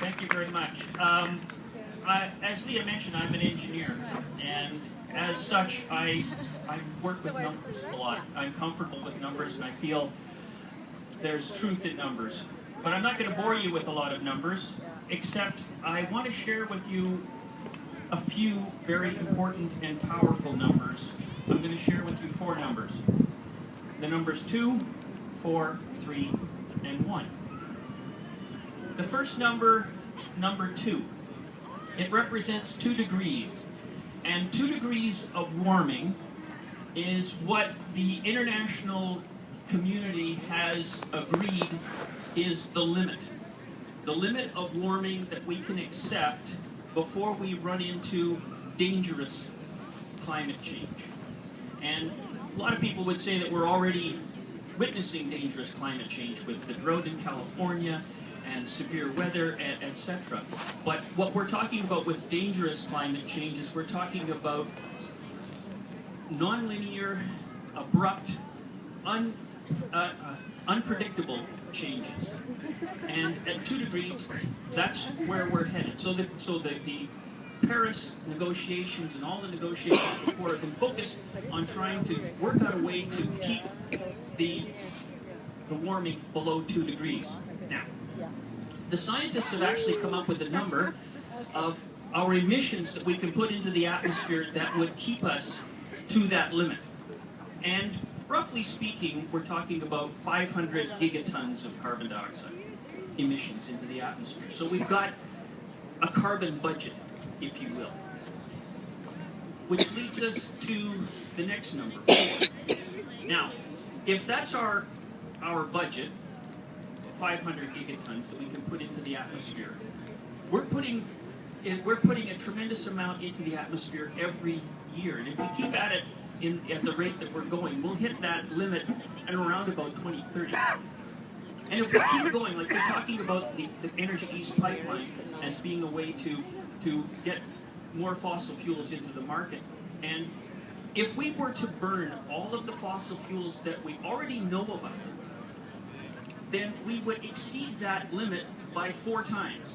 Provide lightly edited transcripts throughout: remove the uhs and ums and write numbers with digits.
Thank you very much. As Leah mentioned, I'm an engineer, and as such, I work with numbers a lot. I'm comfortable with numbers, and I feel there's truth in numbers. But I'm not going to bore you with a lot of numbers, except I want to share with you a few very important and powerful numbers. I'm going to share with you 4 numbers. The numbers 2, 4, 3, and 1. The first number, number 2, it represents 2 degrees. And 2 degrees of warming is what the international community has agreed is the limit. The limit of warming that we can accept before we run into dangerous climate change. And a lot of people would say that we're already witnessing dangerous climate change with the drought in California and severe weather, etc. But what we're talking about with dangerous climate change is we're talking about nonlinear, abrupt, unpredictable changes. And at 2 degrees, that's where we're headed. So the Paris negotiations and all the negotiations before have been focused on trying to work out a way to keep the warming below 2 degrees. Now, the scientists have actually come up with a number of our emissions that we can put into the atmosphere that would keep us to that limit. And roughly speaking, we're talking about 500 gigatons of carbon dioxide emissions into the atmosphere. So we've got a carbon budget, if you will. Which leads us to the next number, 4. Now, if that's our budget, 500 gigatons that we can put into the atmosphere, we're putting a tremendous amount into the atmosphere every year. And if we keep at it at the rate that we're going, we'll hit that limit at around about 2030. And if we keep going, like we're talking about the Energy East pipeline as being a way to get more fossil fuels into the market. And if we were to burn all of the fossil fuels that we already know about, then we would exceed that limit by 4 times.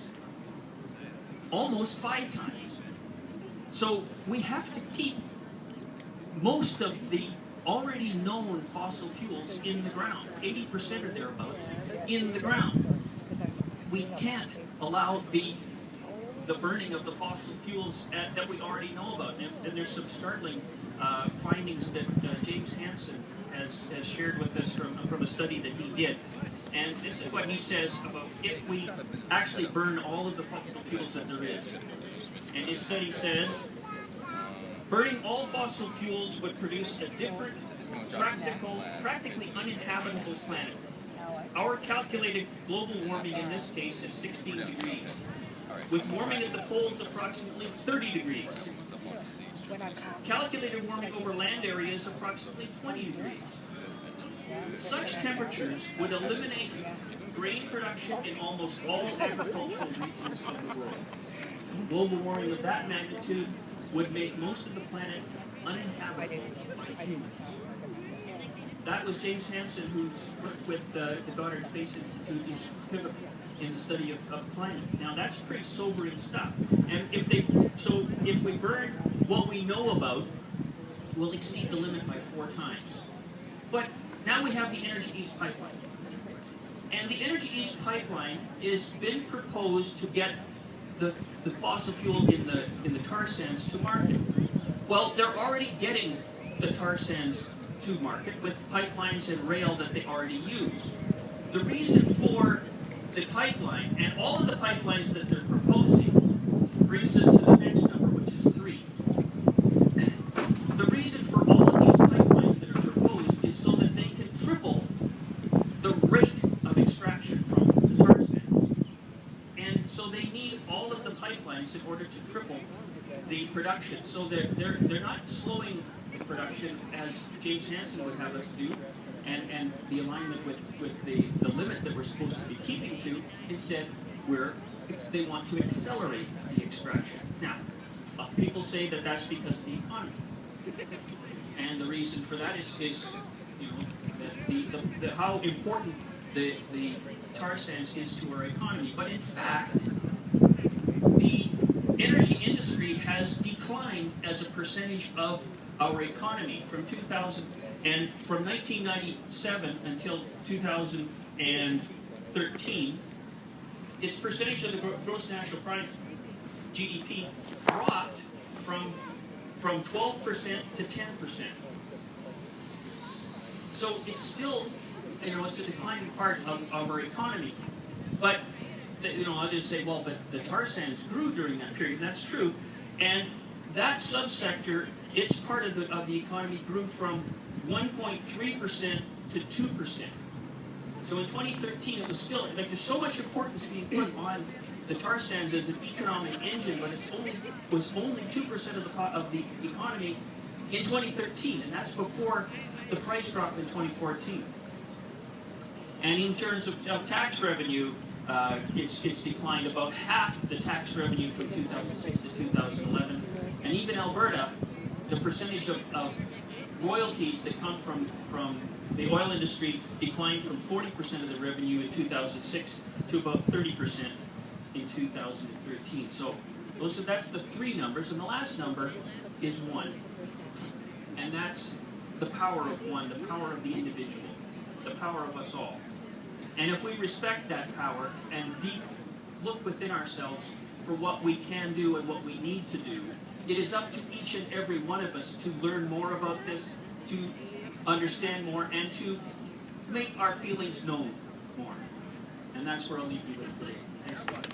Almost 5 times. So we have to keep most of the already known fossil fuels in the ground, 80% or thereabouts, in the ground. We can't allow the burning of the fossil fuels that we already know about. And there's some startling findings that James Hansen has shared with us from a study that he did. And this is what he says about if we actually burn all of the fossil fuels that there is. And his study says, burning all fossil fuels would produce a different, practically uninhabitable planet. Our calculated global warming in this case is 16 degrees, with warming at the poles approximately 30 degrees. Calculated warming over land area is approximately 20 degrees. Such temperatures would eliminate grain production in almost all agricultural regions of the world. Global warming of that magnitude would make most of the planet uninhabitable by humans. That was James Hansen, who's worked with the Goddard Space Institute. He's pivotal in the study of climate. Now that's pretty sobering stuff. And if we burn what we know about, we'll exceed the limit by 4 times. But now we have the Energy East pipeline. And the Energy East pipeline has been proposed to get the fossil fuel in the tar sands to market. Well, they're already getting the tar sands to market with pipelines and rail that they already use. The reason for the pipeline, and all of the pipelines that they're proposing, brings us to the next number, which is 3. The reason for all of these pipelines that are proposed is so that they can triple the rate of extraction from the tar sands. And so they need all of the pipelines in order to triple the production. So they're not slowing the production as James Hansen would have us do, and the alignment with the limit that we're supposed to be keeping to. Instead, they want to accelerate the extraction. Now, people say that that's because of the economy. And the reason for that is you know, how important the tar sands is to our economy. But in fact, energy industry has declined as a percentage of our economy from 1997 until 2013. Its percentage of the gross national product, GDP, dropped from 12% to 10%. So it's still, it's a declining part of our economy. But, I'll just say, well, but the tar sands grew during that period. That's true. And that subsector, its part of the economy grew from 1.3% to 2%. So in 2013, it was still, there's so much importance being put on the tar sands as an economic engine, but it was only 2% of the economy in 2013, and that's before the price drop in 2014. And in terms of tax revenue, it's declined about half the tax revenue from 2006 to 2011. And even Alberta, the percentage of royalties that come from the oil industry declined from 40% of the revenue in 2006 to about 30% in 2013. So that's the three numbers. And the last number is one. And that's the power of one, the power of the individual, the power of us all. And if we respect that power and look within ourselves for what we can do and what we need to do, it is up to each and every one of us to learn more about this, to understand more, and to make our feelings known more. And that's where I'll leave you with today. Thanks a lot.